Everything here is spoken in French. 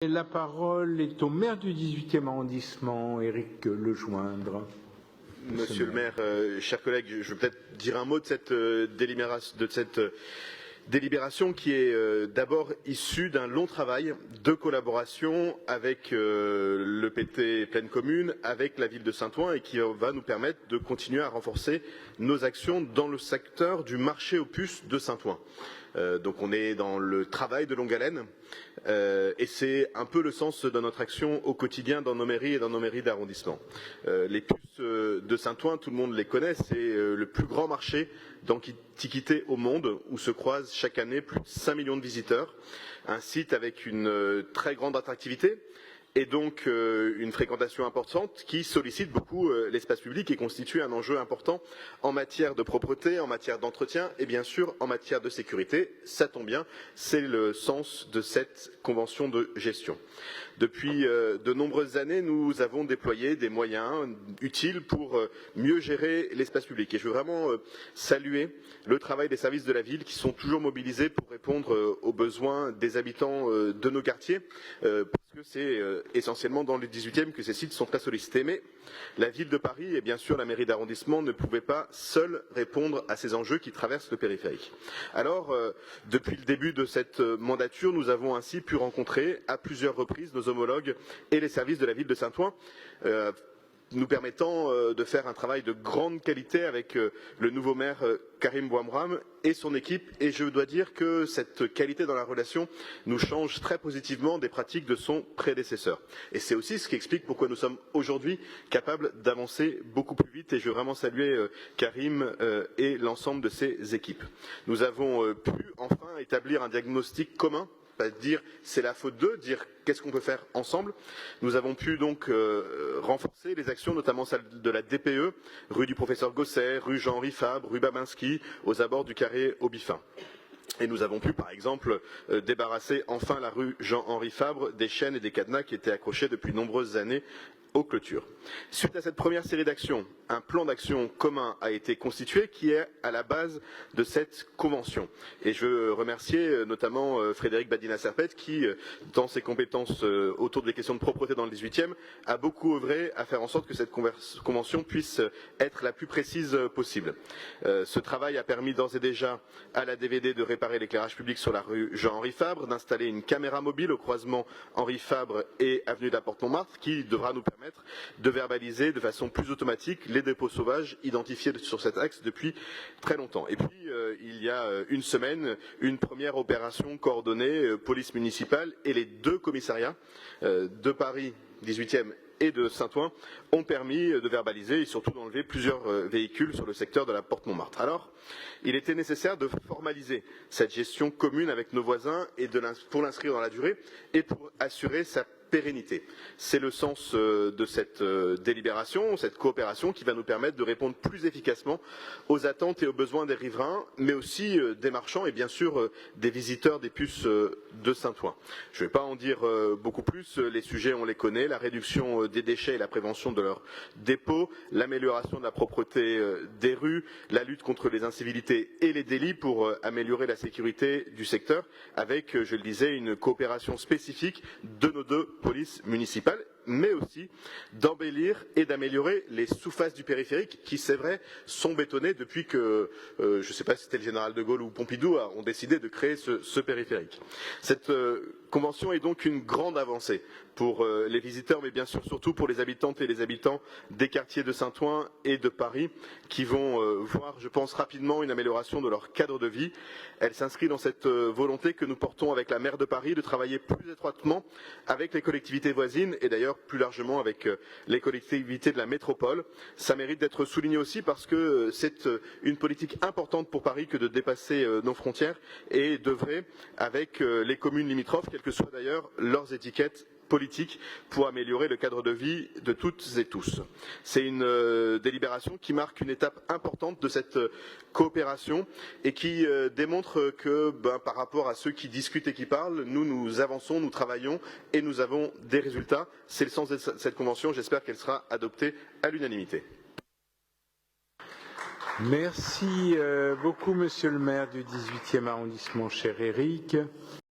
Et la parole est au maire du 18e arrondissement, Éric Lejoindre. Monsieur le maire, chers collègues, je veux peut-être dire un mot de cette délibération qui est d'abord issue d'un long travail de collaboration avec le PT Pleine Commune, avec la ville de Saint-Ouen et qui va nous permettre de continuer à renforcer nos actions dans le secteur du marché aux puces de Saint-Ouen. Donc on est dans le travail de longue haleine et c'est un peu le sens de notre action au quotidien dans nos mairies et dans nos mairies d'arrondissement. Les puces de Saint-Ouen, tout le monde les connaît, c'est le plus grand marché d'antiquité au monde où se croisent chaque année plus de 5 millions de visiteurs. Un site avec une très grande attractivité et donc une fréquentation importante qui sollicite beaucoup l'espace public et constitue un enjeu important en matière de propreté, en matière d'entretien et bien sûr en matière de sécurité. Ça tombe bien, c'est le sens de cette convention de gestion. Depuis de nombreuses années, nous avons déployé des moyens utiles pour mieux gérer l'espace public. Et je veux vraiment saluer le travail des services de la ville qui sont toujours mobilisés pour répondre aux besoins des habitants de nos quartiers. Parce que c'est essentiellement dans le 18e que ces sites sont très sollicités. Mais la ville de Paris et bien sûr la mairie d'arrondissement ne pouvaient pas seuls répondre à ces enjeux qui traversent le périphérique. Alors, depuis le début de cette mandature, nous avons ainsi pu rencontrer à plusieurs reprises nos homologues et les services de la ville de Saint-Ouen, nous permettant de faire un travail de grande qualité avec le nouveau maire Karim Bouamram et son équipe. Et je dois dire que cette qualité dans la relation nous change très positivement des pratiques de son prédécesseur. Et c'est aussi ce qui explique pourquoi nous sommes aujourd'hui capables d'avancer beaucoup plus vite. Et je veux vraiment saluer Karim et l'ensemble de ses équipes. Nous avons pu enfin établir un diagnostic commun. Pas dire c'est la faute d'eux, dire qu'est-ce qu'on peut faire ensemble. Nous avons pu donc renforcer les actions, notamment celle de la DPE, rue du professeur Gosset, rue Jean-Henri Fabre, rue Babinski, aux abords du carré Aubifin. Et nous avons pu, par exemple, débarrasser enfin la rue Jean-Henri Fabre des chaînes et des cadenas qui étaient accrochés depuis de nombreuses années aux clôtures. Suite à cette première série d'actions, un plan d'action commun a été constitué qui est à la base de cette convention. Et je veux remercier notamment Frédéric Badina-Serpette qui, dans ses compétences autour des questions de propreté dans le 18e, a beaucoup œuvré à faire en sorte que cette convention puisse être la plus précise possible. Ce travail a permis d'ores et déjà à la DVD de réparer l'éclairage public sur la rue Jean-Henri Fabre, d'installer une caméra mobile au croisement Henri Fabre et avenue de la Porte-Montmartre qui devra nous permettre de verbaliser de façon plus automatique les dépôts sauvages identifiés sur cet axe depuis très longtemps. Et puis, il y a une semaine, une première opération coordonnée, police municipale et les deux commissariats de Paris 18e et de Saint-Ouen ont permis de verbaliser et surtout d'enlever plusieurs véhicules sur le secteur de la Porte-Montmartre. Alors, il était nécessaire de formaliser cette gestion commune avec nos voisins et pour l'inscrire dans la durée et pour assurer sa pérennité. C'est le sens de cette délibération, cette coopération qui va nous permettre de répondre plus efficacement aux attentes et aux besoins des riverains, mais aussi des marchands et bien sûr des visiteurs des puces de Saint-Ouen. Je ne vais pas en dire beaucoup plus, les sujets on les connaît, la réduction des déchets et la prévention de leur dépôt, l'amélioration de la propreté des rues, la lutte contre les incivilités et les délits pour améliorer la sécurité du secteur, avec, je le disais, une coopération spécifique de nos deux polices municipales, mais aussi d'embellir et d'améliorer les sous-faces du périphérique qui, c'est vrai, sont bétonnées depuis que, je ne sais pas si c'était le général de Gaulle ou Pompidou, ont décidé de créer ce périphérique. Cette convention est donc une grande avancée pour les visiteurs, mais bien sûr surtout pour les habitantes et les habitants des quartiers de Saint-Ouen et de Paris qui vont voir, je pense, rapidement une amélioration de leur cadre de vie. Elle s'inscrit dans cette volonté que nous portons avec la maire de Paris de travailler plus étroitement avec les collectivités voisines et d'ailleurs plus largement avec les collectivités de la métropole. Ça mérite d'être souligné aussi parce que c'est une politique importante pour Paris que de dépasser nos frontières et d'œuvrer avec les communes limitrophes, quelles que soient d'ailleurs leurs étiquettes politiques, pour améliorer le cadre de vie de toutes et tous. C'est une délibération qui marque une étape importante de cette coopération et qui démontre que par rapport à ceux qui discutent et qui parlent, nous avançons, nous travaillons et nous avons des résultats. C'est le sens de cette convention, j'espère qu'elle sera adoptée à l'unanimité. Merci beaucoup, monsieur le maire du 18e arrondissement, cher Éric.